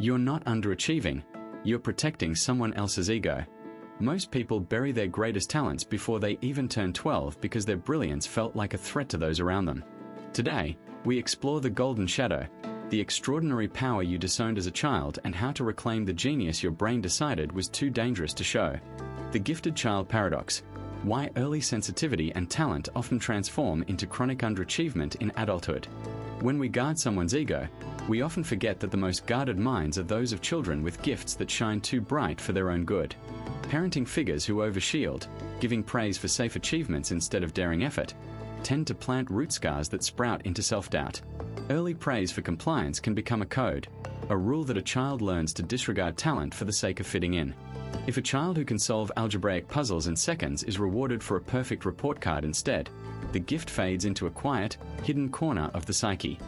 You're not underachieving. You're protecting someone else's ego. Most people bury their greatest talents before they even turn 12 because their brilliance felt like a threat to those around them. Today, we explore the golden shadow, the extraordinary power you disowned as a child, and how to reclaim the genius your brain decided was too dangerous to show. The gifted child paradox. Why early sensitivity and talent often transform into chronic underachievement in adulthood. When we guard someone's ego, we often forget that the most guarded minds are those of children with gifts that shine too bright for their own good. Parenting figures who overshield, giving praise for safe achievements instead of daring effort, tend to plant root scars that sprout into self-doubt. Early praise for compliance can become a code, a rule that a child learns to disregard talent for the sake of fitting in. If a child who can solve algebraic puzzles in seconds is rewarded for a perfect report card instead, the gift fades into a quiet, hidden corner of the psyche.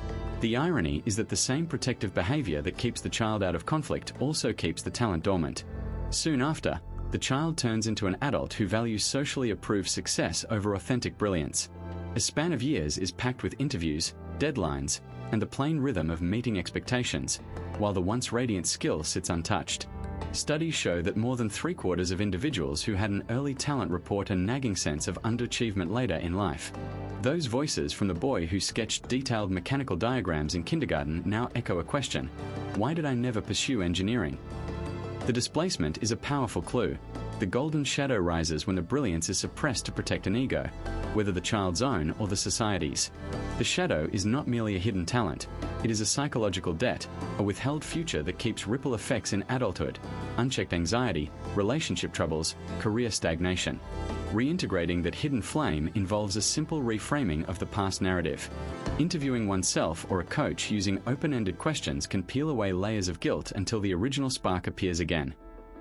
The irony is that the same protective behavior that keeps the child out of conflict also keeps the talent dormant. Soon after, the child turns into an adult who values socially approved success over authentic brilliance. A span of years is packed with interviews, deadlines, and the plain rhythm of meeting expectations, while the once radiant skill sits untouched. Studies show that more than 3/4 of individuals who had an early talent report a nagging sense of underachievement later in life. Those voices from the boy who sketched detailed mechanical diagrams in kindergarten now echo a question: why did I never pursue engineering? The displacement is a powerful clue. The golden shadow rises when the brilliance is suppressed to protect an ego, whether the child's own or the society's. The shadow is not merely a hidden talent. It is a psychological debt, a withheld future that keeps ripple effects in adulthood, unchecked anxiety, relationship troubles, career stagnation. Reintegrating that hidden flame involves a simple reframing of the past narrative. Interviewing oneself or a coach using open-ended questions can peel away layers of guilt until the original spark appears again.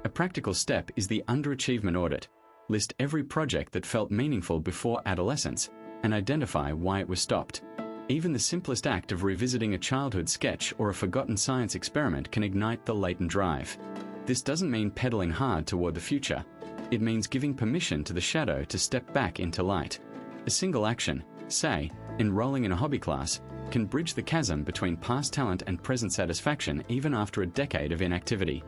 A practical step is the underachievement audit. List every project that felt meaningful before adolescence and identify why it was stopped. Even the simplest act of revisiting a childhood sketch or a forgotten science experiment can ignite the latent drive. This doesn't mean pedaling hard toward the future. It means giving permission to the shadow to step back into light. A single action, say, enrolling in a hobby class, can bridge the chasm between past talent and present satisfaction even after a decade of inactivity.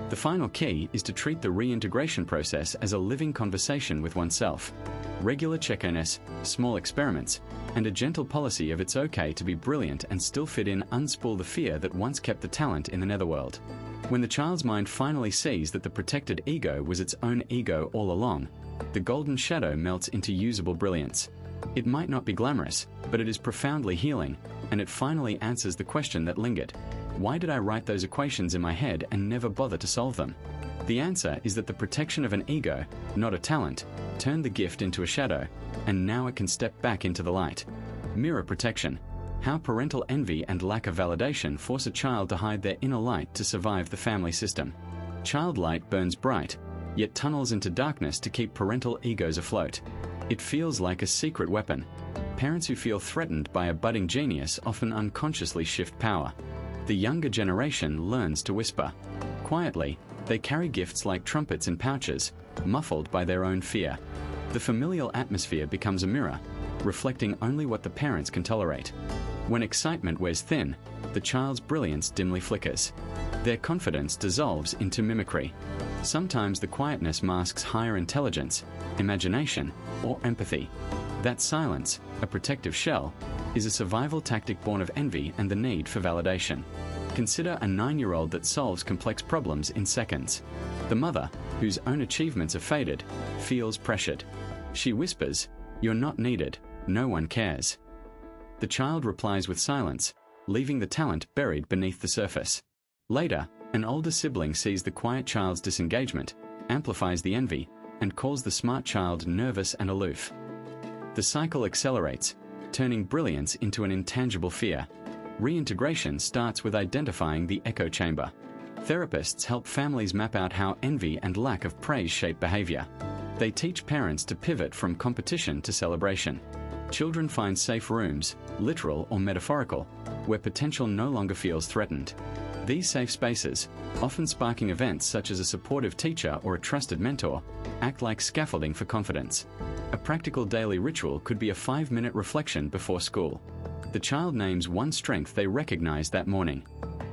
The final key is to treat the reintegration process as a living conversation with oneself. Regular check-ins, small experiments, and a gentle policy of it's okay to be brilliant and still fit in unspool the fear that once kept the talent in the netherworld. When the child's mind finally sees that the protected ego was its own ego all along, the golden shadow melts into usable brilliance. It might not be glamorous, but it is profoundly healing, and it finally answers the question that lingered. Why did I write those equations in my head and never bother to solve them? The answer is that the protection of an ego, not a talent, turned the gift into a shadow, and now it can step back into the light. Mirror protection. How parental envy and lack of validation force a child to hide their inner light to survive the family system. Child light burns bright, yet tunnels into darkness to keep parental egos afloat. It feels like a secret weapon. Parents who feel threatened by a budding genius often unconsciously shift power. The younger generation learns to whisper. Quietly, they carry gifts like trumpets in pouches, muffled by their own fear. The familial atmosphere becomes a mirror, reflecting only what the parents can tolerate. When excitement wears thin, the child's brilliance dimly flickers. Their confidence dissolves into mimicry. Sometimes the quietness masks higher intelligence, imagination, or empathy. That silence, a protective shell, is a survival tactic born of envy and the need for validation. Consider a 9-year-old that solves complex problems in seconds. The mother, whose own achievements are faded, feels pressured. She whispers, "You're not needed. No one cares." The child replies with silence, leaving the talent buried beneath the surface. Later, an older sibling sees the quiet child's disengagement, amplifies the envy, and calls the smart child nervous and aloof. The cycle accelerates, turning brilliance into an intangible fear. Reintegration starts with identifying the echo chamber. Therapists help families map out how envy and lack of praise shape behavior. They teach parents to pivot from competition to celebration. Children find safe rooms, literal or metaphorical, where potential no longer feels threatened. These safe spaces, often sparking events such as a supportive teacher or a trusted mentor, act like scaffolding for confidence. A practical daily ritual could be a 5-minute reflection before school. The child names one strength they recognize that morning.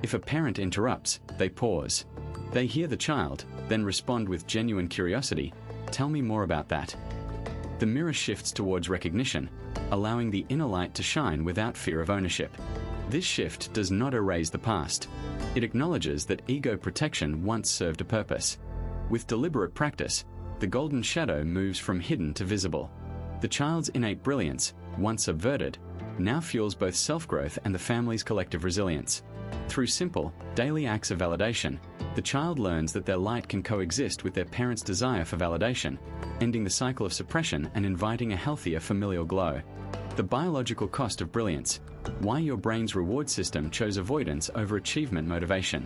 If a parent interrupts, they pause. They hear the child, then respond with genuine curiosity. Tell me more about that. The mirror shifts towards recognition, allowing the inner light to shine without fear of ownership. This shift does not erase the past. It acknowledges that ego protection once served a purpose. With deliberate practice, the golden shadow moves from hidden to visible. The child's innate brilliance, once subverted, now fuels both self-growth and the family's collective resilience. Through simple, daily acts of validation, the child learns that their light can coexist with their parents' desire for validation, ending the cycle of suppression and inviting a healthier familial glow. The biological cost of brilliance. Why your brain's reward system chose avoidance over achievement motivation.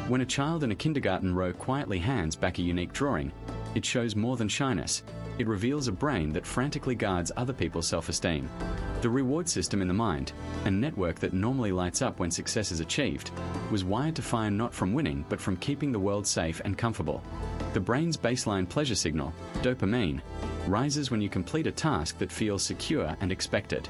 When a child in a kindergarten row quietly hands back a unique drawing, it shows more than shyness. It reveals a brain that frantically guards other people's self-esteem. The reward system in the mind, a network that normally lights up when success is achieved, was wired to fire not from winning but from keeping the world safe and comfortable. The brain's baseline pleasure signal, dopamine, rises when you complete a task that feels secure and expected.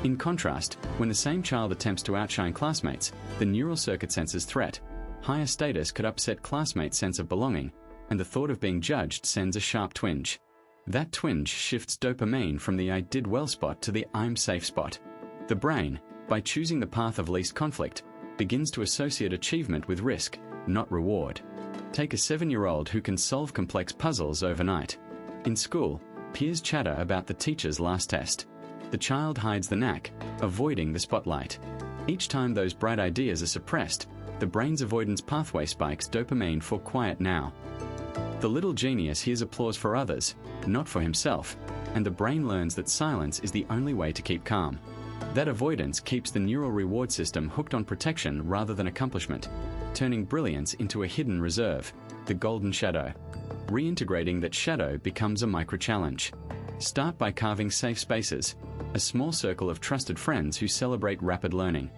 In contrast, when the same child attempts to outshine classmates, the neural circuit senses threat. Higher status could upset classmates' sense of belonging, and the thought of being judged sends a sharp twinge. That twinge shifts dopamine from the I did well spot to the I'm safe spot. The brain, by choosing the path of least conflict, begins to associate achievement with risk, not reward. Take a 7-year-old who can solve complex puzzles overnight. In school, peers chatter about the teacher's last test. The child hides the knack, avoiding the spotlight. Each time those bright ideas are suppressed, the brain's avoidance pathway spikes dopamine for quiet now. The little genius hears applause for others, not for himself, and the brain learns that silence is the only way to keep calm. That avoidance keeps the neural reward system hooked on protection rather than accomplishment, turning brilliance into a hidden reserve, the golden shadow. Reintegrating that shadow becomes a micro-challenge. Start by carving safe spaces, a small circle of trusted friends who celebrate rapid learning.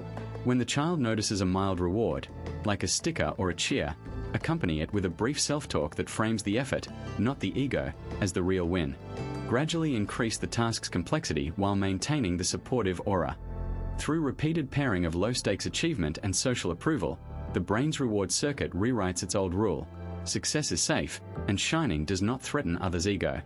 When the child notices a mild reward, like a sticker or a cheer, accompany it with a brief self-talk that frames the effort, not the ego, as the real win. Gradually increase the task's complexity while maintaining the supportive aura. Through repeated pairing of low-stakes achievement and social approval, the brain's reward circuit rewrites its old rule. Success is safe, and shining does not threaten others' ego.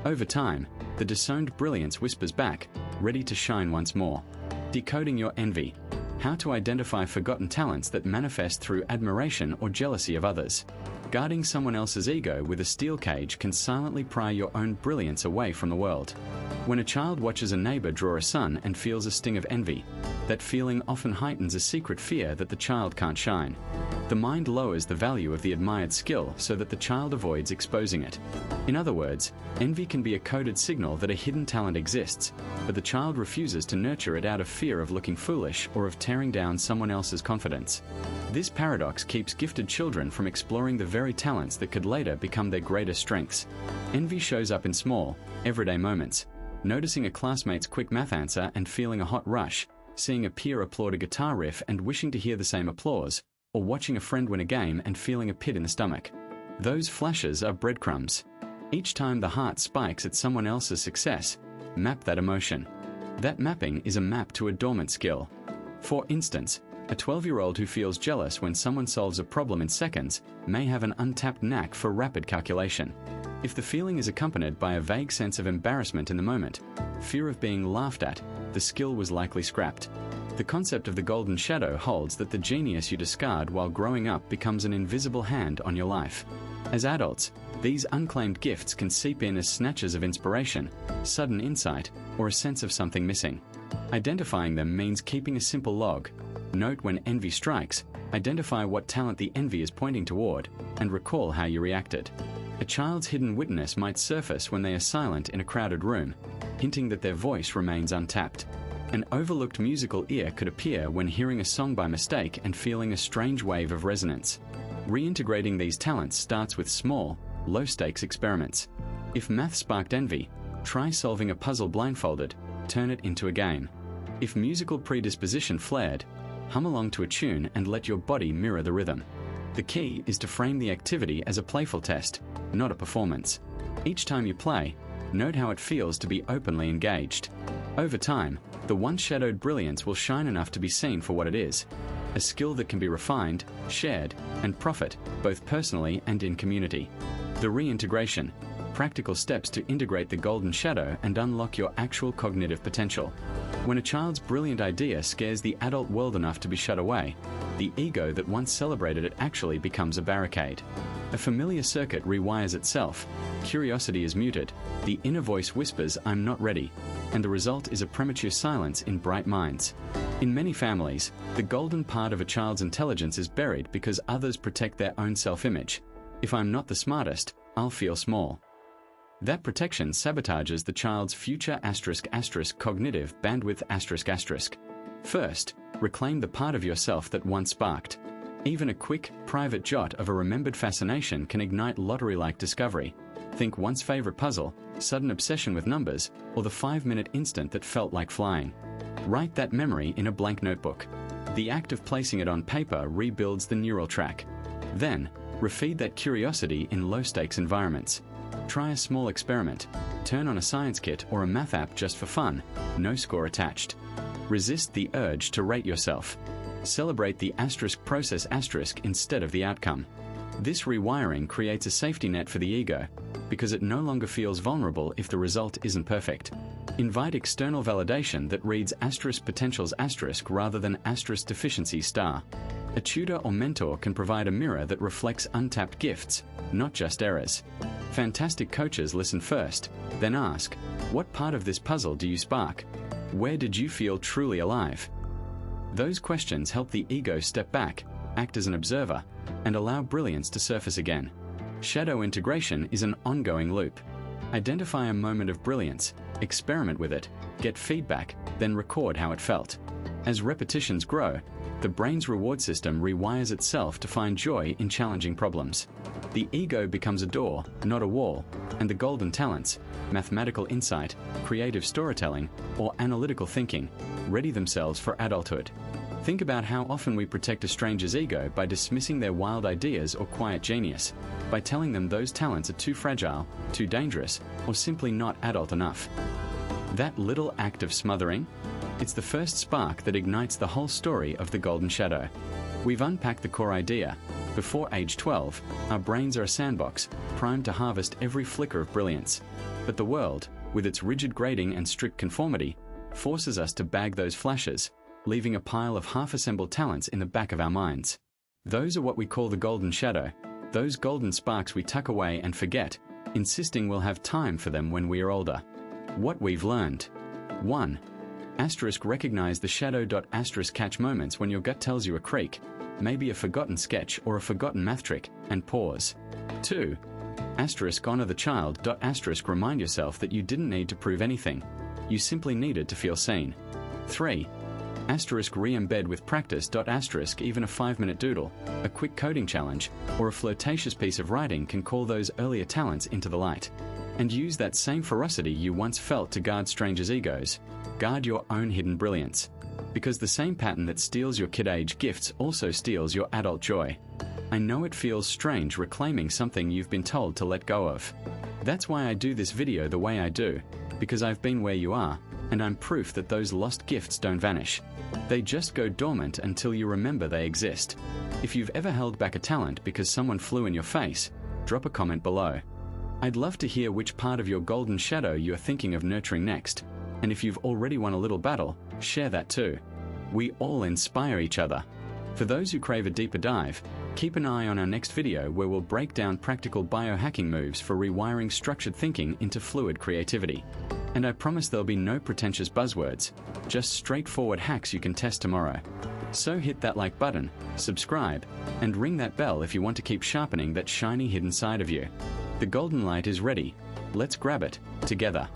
Over time, the disowned brilliance whispers back, ready to shine once more. Decoding your envy. How to identify forgotten talents that manifest through admiration or jealousy of others. Guarding someone else's ego with a steel cage can silently pry your own brilliance away from the world. When a child watches a neighbor draw a sun and feels a sting of envy, that feeling often heightens a secret fear that the child can't shine. The mind lowers the value of the admired skill so that the child avoids exposing it. In other words, envy can be a coded signal that a hidden talent exists, but the child refuses to nurture it out of fear of looking foolish or of tearing down someone else's confidence. This paradox keeps gifted children from exploring the very talents that could later become their greatest strengths. Envy shows up in small, everyday moments. Noticing a classmate's quick math answer and feeling a hot rush, seeing a peer applaud a guitar riff and wishing to hear the same applause, or watching a friend win a game and feeling a pit in the stomach. Those flashes are breadcrumbs. Each time the heart spikes at someone else's success, map that emotion. That mapping is a map to a dormant skill. For instance, a 12-year-old who feels jealous when someone solves a problem in seconds may have an untapped knack for rapid calculation. If the feeling is accompanied by a vague sense of embarrassment in the moment, fear of being laughed at, the skill was likely scrapped. The concept of the golden shadow holds that the genius you discard while growing up becomes an invisible hand on your life. As adults, these unclaimed gifts can seep in as snatches of inspiration, sudden insight, or a sense of something missing. Identifying them means keeping a simple log. Note when envy strikes, identify what talent the envy is pointing toward, and recall how you reacted. A child's hidden witness might surface when they are silent in a crowded room, hinting that their voice remains untapped. An overlooked musical ear could appear when hearing a song by mistake and feeling a strange wave of resonance. Reintegrating these talents starts with small, low-stakes experiments. If math sparked envy, try solving a puzzle blindfolded, turn it into a game. If musical predisposition flared, hum along to a tune and let your body mirror the rhythm. The key is to frame the activity as a playful test, not a performance. Each time you play, note how it feels to be openly engaged. Over time, the once shadowed brilliance will shine enough to be seen for what it is. a skill that can be refined, shared, and profit, both personally and in community. The reintegration, practical steps to integrate the golden shadow and unlock your actual cognitive potential. When a child's brilliant idea scares the adult world enough to be shut away, the ego that once celebrated it actually becomes a barricade. A familiar circuit rewires itself, curiosity is muted, the inner voice whispers, "I'm not ready," and the result is a premature silence in bright minds. In many families, the golden part of a child's intelligence is buried because others protect their own self-image. If I'm not the smartest, I'll feel small. That protection sabotages the child's future cognitive bandwidth . First, reclaim the part of yourself that once sparked. Even a quick, private jot of a remembered fascination can ignite lottery-like discovery. Think once favorite puzzle, sudden obsession with numbers, or the 5-minute instant that felt like flying. Write that memory in a blank notebook. The act of placing it on paper rebuilds the neural track. Then, refeed that curiosity in low-stakes environments. Try a small experiment. Turn on a science kit or a math app just for fun, no score attached. Resist the urge to rate yourself. Celebrate the process instead of the outcome. This rewiring creates a safety net for the ego, because it no longer feels vulnerable if the result isn't perfect. Invite external validation that reads potentials rather than deficiency star. A tutor or mentor can provide a mirror that reflects untapped gifts, not just errors. Fantastic coaches listen first, then ask, what part of this puzzle do you spark? Where did you feel truly alive? Those questions help the ego step back, act as an observer, and allow brilliance to surface again. Shadow integration is an ongoing loop. Identify a moment of brilliance, experiment with it, get feedback, then record how it felt. As repetitions grow, the brain's reward system rewires itself to find joy in challenging problems. The ego becomes a door, not a wall, and the golden talents, mathematical insight, creative storytelling, or analytical thinking, ready themselves for adulthood. Think about how often we protect a stranger's ego by dismissing their wild ideas or quiet genius, by telling them those talents are too fragile, too dangerous, or simply not adult enough. That little act of smothering? It's the first spark that ignites the whole story of the golden shadow. We've unpacked the core idea. Before age 12, our brains are a sandbox, primed to harvest every flicker of brilliance. But the world, with its rigid grading and strict conformity, forces us to bag those flashes, leaving a pile of half-assembled talents in the back of our minds. Those are what we call the golden shadow, those golden sparks we tuck away and forget, insisting we'll have time for them when we are older. What we've learned. 1. Recognize the shadow. Catch moments when your gut tells you a creak, maybe a forgotten sketch or a forgotten math trick, and pause. 2. Honor the child. Remind yourself that you didn't need to prove anything. You simply needed to feel seen. 3. Re-embed with practice. Even a 5-minute doodle, a quick coding challenge, or a flirtatious piece of writing can call those earlier talents into the light. And use that same ferocity you once felt to guard strangers' egos. Guard your own hidden brilliance. Because the same pattern that steals your kid-age gifts also steals your adult joy. I know it feels strange reclaiming something you've been told to let go of. That's why I do this video the way I do, because I've been where you are, and I'm proof that those lost gifts don't vanish. They just go dormant until you remember they exist. If you've ever held back a talent because someone flew in your face, drop a comment below. I'd love to hear which part of your golden shadow you're thinking of nurturing next. And if you've already won a little battle, share that too. We all inspire each other. For those who crave a deeper dive, keep an eye on our next video where we'll break down practical biohacking moves for rewiring structured thinking into fluid creativity. And I promise there'll be no pretentious buzzwords, just straightforward hacks you can test tomorrow. So hit that like button, subscribe, and ring that bell if you want to keep sharpening that shiny hidden side of you. The golden light is ready. Let's grab it, together.